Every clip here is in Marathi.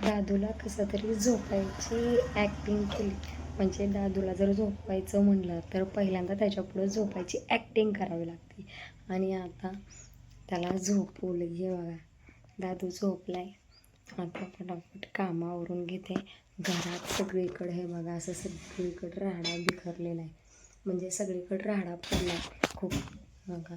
दादूला कसं तरी झोपायची ॲक्टिंग केली. म्हणजे दादूला जर झोपायचं म्हणलं तर पहिल्यांदा त्याच्यापुढं झोपायची ॲक्टिंग करावी लागते. आणि आता त्याला झोपवलं. हे बघा, दादू झोपलाय. आता फटाफट कामावरून घेते. घरात सगळीकडे हे बघा, असं सगळीकडे राडा बिखरलेला आहे. म्हणजे सगळीकडे राडा पडला आहे खूप. बघा,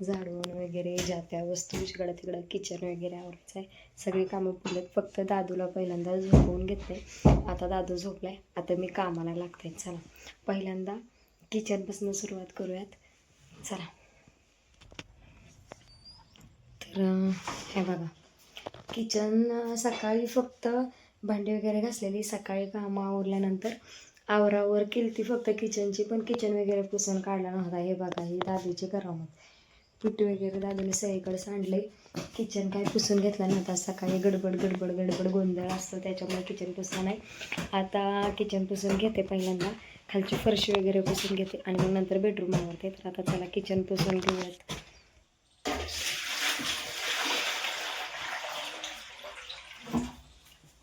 झाडून वगैरे ज्या त्या वस्तू इकडं तिकडं किचन वगैरे आवरायचं आहे. सगळी कामं पडलेत. फक्त दादूला पहिल्यांदा झोपवून घेतले. आता दादू झोपलाय. आता मी कामाला लागते. चला, पहिल्यांदा किचनपासून सुरुवात करूयात. चला. तर हे बघा, किचन सकाळी फक्त भांडी वगैरे घासलेली. सकाळी कामं आवरल्यानंतर आवरावर केली ती फक्त किचनची, पण किचन वगैरे पुसून काढला नव्हता. हे बघा, ही दादूची करामत. पीठ वगैरे दादूने सगळीकडे सांडले. किचन काय पुसून घेतला नव्हता. सकाळी गडबड गोंधळ असतो, त्याच्यामुळे किचन पुसलं नाही. आता किचन पुसून घेते. पहिल्यांदा खालची फरशी वगैरे पुसून घेते आणि मग नंतर बेडरूम आवरते. तर आता चला किचन पुसून घेऊयात.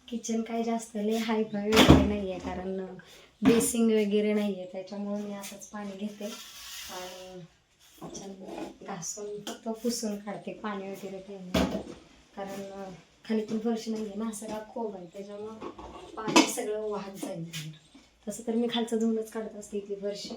किचन काय जास्त लय हाय फाय वगैरे नाही आहे, कारण बेसिंग वगैरे नाही आहे. त्याच्यामुळे मी असंच पाणी घेते आणि किचन घासून फक्त पुसून काढते. पाणी वगैरे काही नाही, कारण खाली पण फरशी नाही आहे ना, सगळा खोब आहे. त्याच्यामुळं पाणी सगळं वाहत जाईल. तसं तर मी खालचं धुवूनच काढत असते इथली फरशी.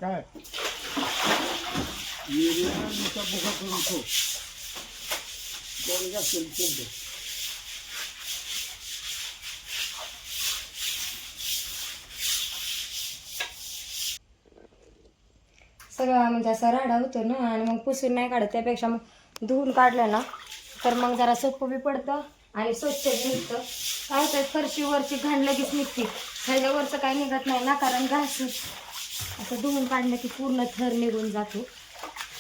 काय नुसता बुका करून ठेव. कोणी असेल शब्द सगळं म्हणजे असा राडा होतो ना, आणि मग पुसून नाही काढत. त्यापेक्षा मग धुवून काढलं ना तर मग जरा सोपं बी पडतं आणि स्वच्छ बी निघतं. काय होतं, फरशीवरची घाण लगेच निघते. ह्याच्यावरचं काय निघत नाही ना, कारण घास असं धुवून काढलं की पूर्ण थर निघून जातो.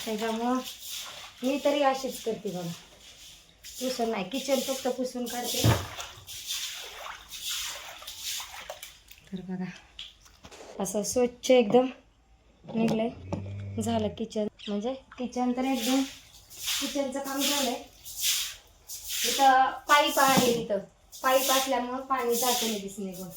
त्याच्यामुळं मी तरी अशीच करते बघा, पुसून नाही. किचन फक्त पुसून काढते. तर बघा, असं स्वच्छ एकदम निघलंय. झालं किचन. म्हणजे किचन तर एकदम, किचनचं काम झालंय. इथं पाईप आहे. इथं पाईप असल्यामुळं पाणी जातं लगेच निघून.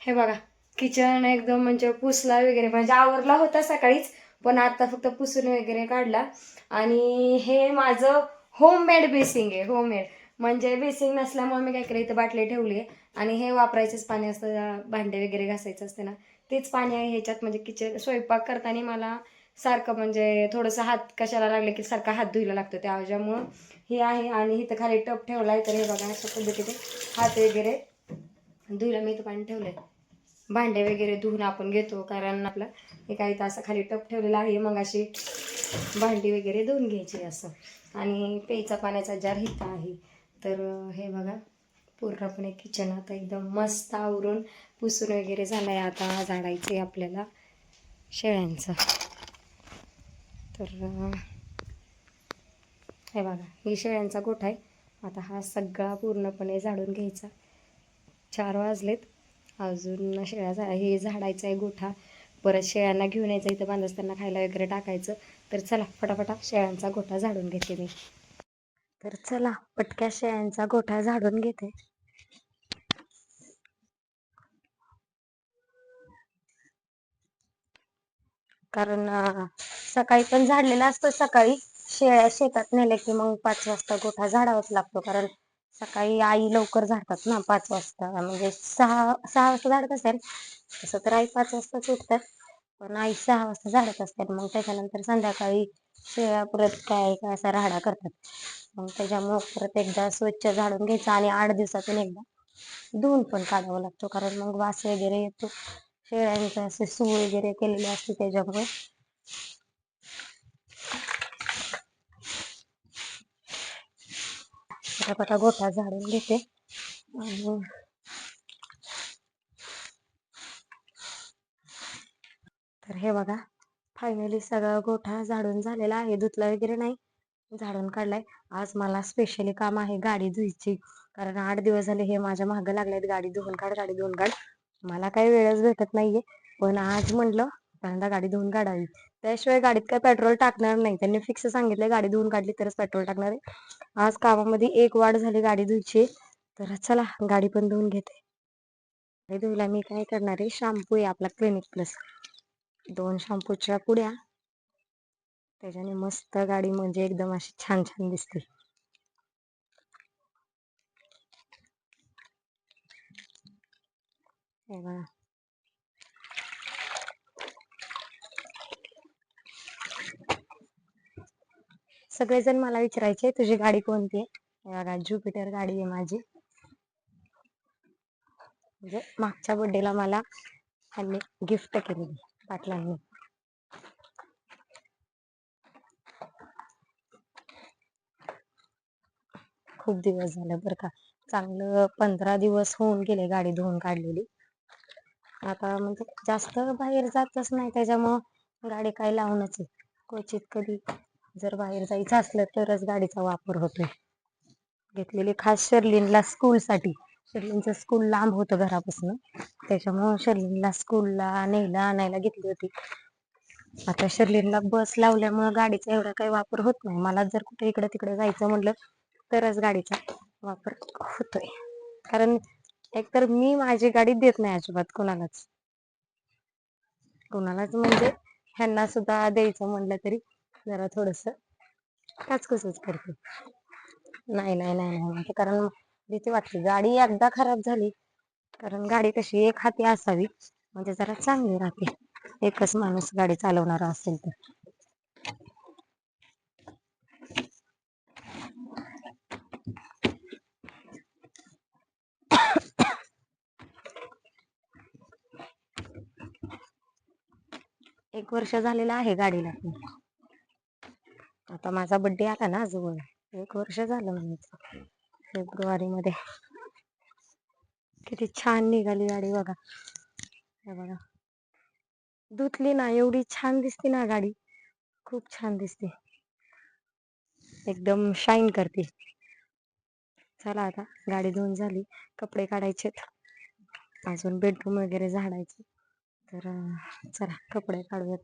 हे बघा, किचन एकदम म्हणजे पुसला वगैरे, म्हणजे आवरला होता सकाळीच, पण आता फक्त पुसून वगैरे काढला. आणि हे माझं होममेड बेसिंग आहे. होममेड म्हणजे बेसिंग नसल्यामुळे मी काय केलं, इथं बाटली ठेवली आहे आणि हे वापरायचंच पाणी असतं. भांडे वगैरे घासायचं असते ना, तेच पाणी आहे ह्याच्यात. म्हणजे किचन स्वयंपाक करताना मला सारखं म्हणजे थोडंसं हात कशाला लागले की सारखा हात धुयला लागतो, त्याच्यामुळं हे आहे. आणि इथं खाली टप ठेवला आहे. तर हे बघा, अशा पद्धतीने हात वगैरे धुयला मी इथं पाणी ठेवलं आहे. भांडे वगैरे धुवून आपण घेतो, कारण आपलं हे काही तास खाली टप ठेवलेला आहे. मग अशी भांडी वगैरे धुवून घ्यायची असं. आणि प्यायचा पाण्याचा जार इथं आहे. तर हे बघा, पूर्णपणे किचन आता एकदम मस्त आवरून पुसून वगैरे झालं आहे. आता झाडायचं आहे आपल्याला शेळ्यांचं. तर हे बघा, ही शेळ्यांचा गोठा आहे. आता हा सगळा पूर्णपणे झाडून घ्यायचा. 4 वाजलेत, अजून शेळ्या हे झाडायचं आहे गोठा. परत शेळ्यांना घेऊन यायचं, इथं बांधताना खायला वगैरे टाकायचं. तर चला फटाफटा शेळ्यांचा गोठा झाडून घेते मी. तर चला पटक्या शेळ्यांचा गोठा झाडून घेते. कारण सकाळी पण झाडलेला असतो. सकाळी शेळ्या शेतात नेल्या की मग 5 वाजता गोठा झाडावाच लागतो. कारण सकाळी आई लवकर झाडतात ना 5 वाजता, म्हणजे 6 वाजता झाडत असेल. तसं तर आई 5 वाजताच उठतात, पण आई 6 वाजता झाडत असतात. मग त्याच्यानंतर संध्याकाळी शेळ्या परत काय काय असा राडा करतात. मग त्याच्यामुळं परत एकदा स्वच्छ झाडून घ्यायचं आणि 8 दिवसातून एकदा धुवून पण काढावं लागतो. कारण मग वास वगैरे येतो. शेळ्यांचं असे सू वगैरे केलेले असते त्याच्यामुळे. पटापटा गोठा झाडून घेते आणि तर हे बघा, फायनली सगळा गोठा झाडून झालेला आहे. धुतला वगैरे नाही, झाडून काढलाय. आज मला स्पेशली काम आहे गाडी धुयची. कारण 8 दिवस झाले हे माझ्या मागं लागलेत, गाडी धुवून काढ, गाडी धुवून काढ. मला काही वेळच भेटत नाहीये, पण आज म्हणलं पहिल्यांदा गाडी धुवून काढावी. त्याशिवाय गाडीत काय पेट्रोल टाकणार नाही. त्यांनी फिक्स सांगितलंय गाडी धुवून काढली तरच पेट्रोल टाकणार आहे. आज कामामध्ये एक वाढ झाली गाडी धुयची. तर चला गाडी पण धुवून घेते. गाडी धुयला मी काय करणार आहे, शॅम्पू आहे आपला क्लिनिक प्लस, 2 शॅम्पूच्या पुड्या, त्याच्याने मस्त गाडी म्हणजे एकदम अशी छान छान दिसते. हे बघा. सगळेजण मला विचारायचे तुझी गाडी कोणती आहे. हे बघा, ज्युपिटर गाडी आहे माझी. म्हणजे मागच्या बर्थडेला मला ह्यांनी गिफ्ट केलेली, पाटलांनी. खूप दिवस झाले बरं का, चांगलं 15 दिवस होऊन गेले गाडी धुवून काढलेली. आता म्हणजे जास्त बाहेर जातच नाही, त्याच्यामुळं गाडी काय लावूनच आहे. क्वचित कधी जर बाहेर जायचं असलं तरच गाडीचा वापर होतोय. घेतलेली खास शर्लिनला स्कूलसाठी. शर्लिनचं स्कूल लांब होतं घरापासून, त्याच्यामुळं शर्लिनला स्कूलला न्यायला आणायला घेतली होती. आता शर्लिनला बस लावल्यामुळं गाडीचा एवढा काही वापर होत नाही. मला जर कुठे इकडे तिकडे जायचं म्हटलं तरच गाडीचा वापर होतोय. कारण एकतर मी माझी गाडी देत नाही अजिबात कोणालाच. कोणालाच म्हणजे ह्यांना सुद्धा द्यायचं म्हटलं तरी जरा थोडस काचकूचच करते. नाही नाही नाही नाही, कारण भीती वाटते. गाडी एकदा खराब झाली, कारण गाडी कशी एक हाती असावी म्हणजे जरा चांगली राहते, एकच माणूस गाडी चालवणारा असेल तर. एक वर्ष झालेलं आहे गाडीला. आता माझा बर्थडे आला ना जवळ, 1 वर्ष झालं म्हणायचं. फेब्रुवारी मध्ये. किती छान निघाली गाडी बघा. हे बघा, धुतली ना एवढी छान दिसते ना गाडी, खूप छान दिसते, एकदम शाईन करते. चला आता गाडी धुवून झाली, कपडे काढायचेत, अजून बेडरूम वगैरे झाडायचे. तर चला कपडे काढूयात.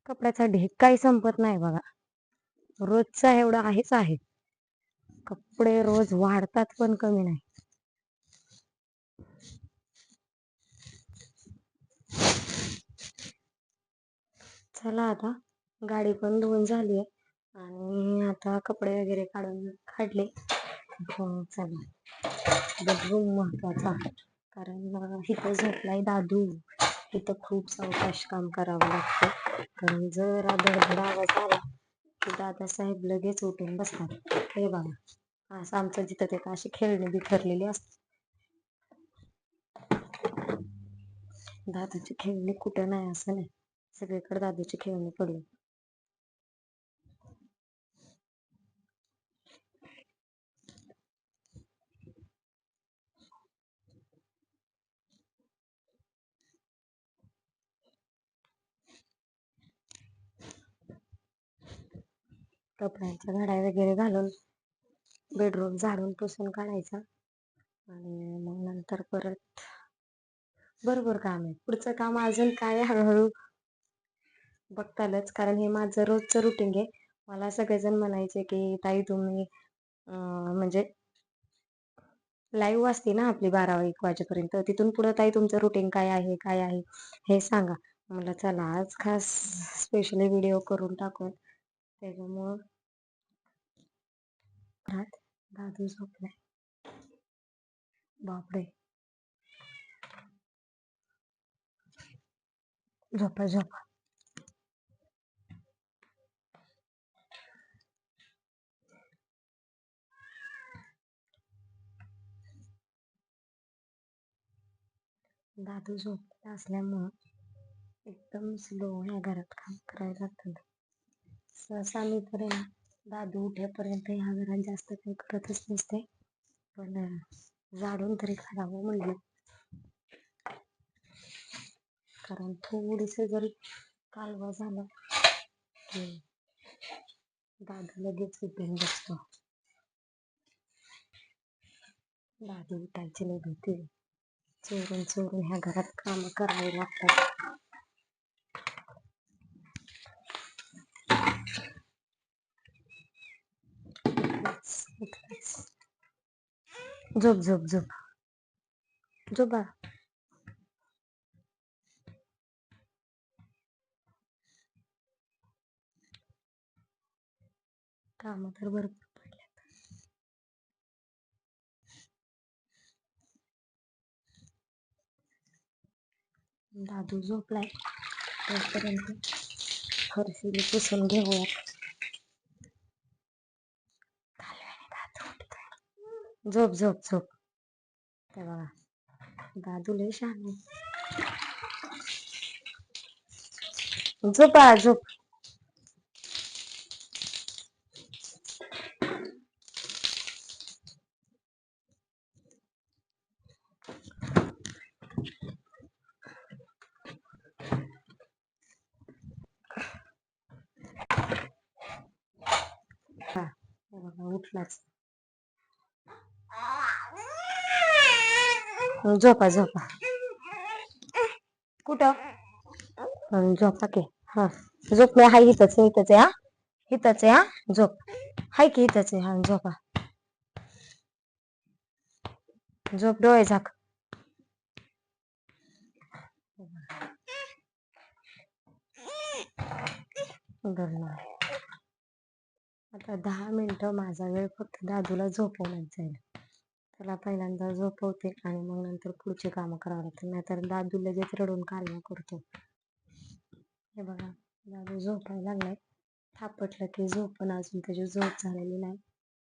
कपड्याचा ढीग काही संपत नाही बघा, रोजचा एवढा आहेच आहे. कपडे रोज वाढतात पण कमी नाही. चला आता गाडी पण धुवून झाली आहे आणि आता कपडे वगैरे काढले. चला बेडरूम महत्वाचा, कारण इथं झोपलाय दादू. इथं खूप सावकाश काम करावं लागतं, कारण जर धडधड आवाज आला की दादासाहेब लगेच उठून बसतात. हे बघा, असं आमचं जिथं तिथं अशी खेळणी बिथरलेली असतात. दादूची खेळणी कुठं नाही असं नाही, सगळीकडे दादूची खेळणी पडली. कपड्यांच्या घड्या वगैरे घालून बेडरूम झाडून पुसून काढायचा आणि मग नंतर परत बरोबर काम आहे. पुढचं काम अजून काय हळूहळू बघतालच, कारण हे माझं रोजचं रुटीन आहे. मला सगळेजण म्हणायचे की ताई तुम्ही म्हणजे लाईव्ह असते ना आपली 12-1 वाजेपर्यंत, तिथून पुढं ताई तुमचं रुटीन काय आहे काय आहे हे सांगा. म्हणलं चला आज खास स्पेशली व्हिडिओ करून टाकून. त्याच्यामुळं रात दादू झोपलाय. बापरे, झोपा झोपा. दादू झोपला असल्यामुळं एकदम स्लो ह्या घरात काम करायला लागतं. सहसा मी तर आहे ना, दादू उठेपर्यंत ह्या घरात जास्त काही करतच नसते. पण झाडून तरी काढावं म्हणलं, कारण थोडीस जरी कालवा झाला की दादू लगेच उठून बसतो. दादू उठायची नाही भीती. चोरून चोरून ह्या घरात काम करावे लागतात. झोप झोप झोप झोप बाळा. काम तर भरपूर पडले. दादू झोपलाय तोपर्यंत फरशी पुसून घेऊया. झोप झोप झोप. ते बघा दादू लय शहाणा आहे. झोप बाळा झोप. उठलाच. झोपा झोपा. कुठं झोपा की. हा झोप. मी हाय इथंच इथंच आहे. हा इथंच आहे. हा झोप. हाय की इथंच आहे. हा झोपा झोप. डोळे झाक. आता 10 मिनिटं माझा वेळ फक्त दादूला झोपवण्यात जाईल. त्याला पहिल्यांदा झोपवते आणि मग नंतर पुढची कामं करावं लागतील, नाहीतर दादू लगेच रडून कालवा करतो. हे बघा दादू झोपायला लागलाय. थापटलं की झोपण, अजून त्याची झोप झालेली नाही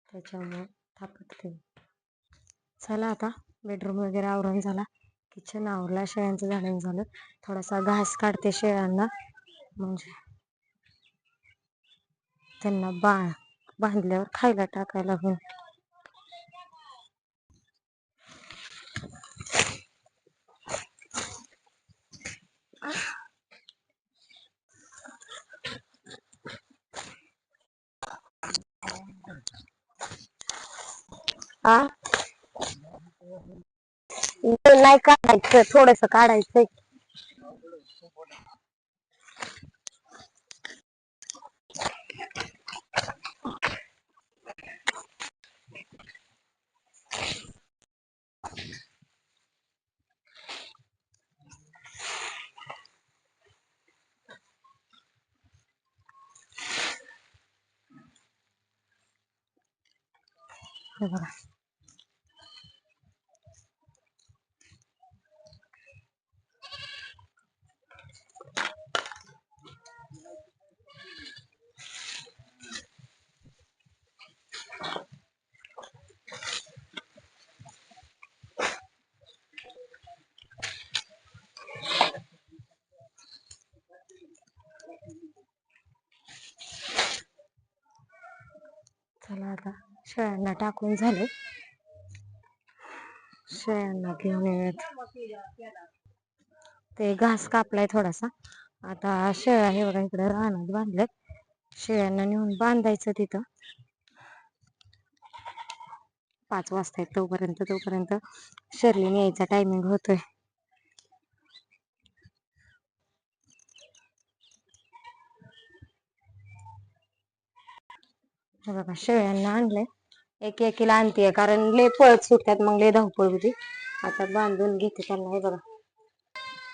त्याच्यामुळे थापटते. चला आता बेडरूम वगैरे आवरून झाला, किचन आवरला, शेळ्यांचं झाडण झालं. थोडासा घास काढते शेळ्यांना, म्हणजे त्यांना बांधल्यावर खायला टाकायला होईल. नाही काढायचं, थोडस काढायचंय. हे बघा चला आता शेळ्यांना टाकून झाले, शेळ्यांना घेऊन येत. ते घास कापलाय थोडासा. आता शेळ्या हे बघा इकडे रानात बांधल्यात. शेळ्यांना नेऊन बांधायचं तिथं. 5 वाजता तोपर्यंत शर्लीन यायचा टायमिंग होतोय. हे बघा शेळ्यांना आणलंय. एक एकीला आणतीये कारण लय पळत सुटतात, मग लय धावपळ होती. आता बांधून घेते त्यांना. हे बघा,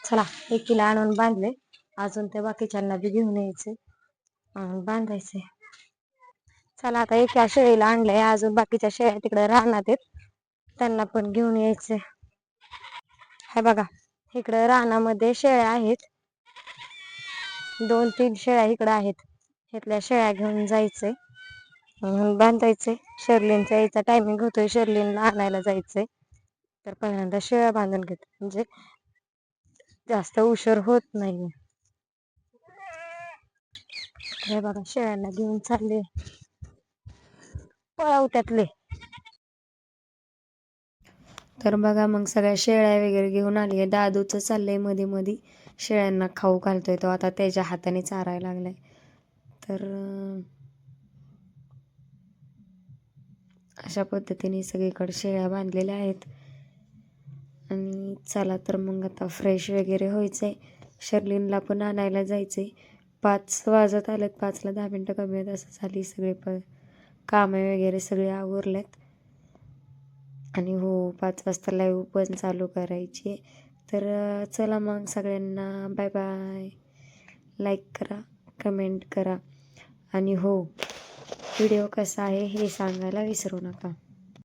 चला एकीला आणून बांधले. अजून त्या बाकीच्यांना बी घेऊन यायचे, बांधायचे. चला आता एका शेळीला आणलंय, अजून बाकीच्या शेळ्या तिकडे राहणार आहेत, त्यांना पण घेऊन यायचे. हे बघा, इकडे रानामध्ये शेळ्या आहेत, 2-3 शेळ्या इकडे आहेत. इथल्या शेळ्या घेऊन जायचंय, बांधायचे. शर्लीनचा यायचा टायमिंग होतोय, शर्लीनला आणायला जायचंय. तर पहिल्यांदा शेळ्या बांधून घेतो, म्हणजे जास्त उशीर होत नाही. हे बघा शेळ्यांना घेऊन चालले, पळवत्यातले. तर बघा मग सगळ्या शेळ्या वगैरे घेऊन आली. दादूचं चाललंय मध्ये मध्ये शेळ्यांना खाऊ घालतोय तो, आता त्याच्या हाताने चारायला लागलाय. तर अशा पद्धतीने सगळीकडे शेळ्या बांधलेल्या आहेत. आणि चला तर मग आता फ्रेश वगैरे व्हायचंय, शर्लीनला पण आणायला जायचंय. 5 वाजत आलेत, 5ला 10 मिनटं कमी आहेत असं झाली. सगळे कामे वगैरे सगळे आवरलेत. आणि हो 5 वाजता लाईव्ह पण चालू करायची. तर चला मग सगळ्यांना बाय बाय. लाईक करा, कमेंट करा, आणि हो व्हिडिओ कसा आहे हे सांगायला विसरू नका.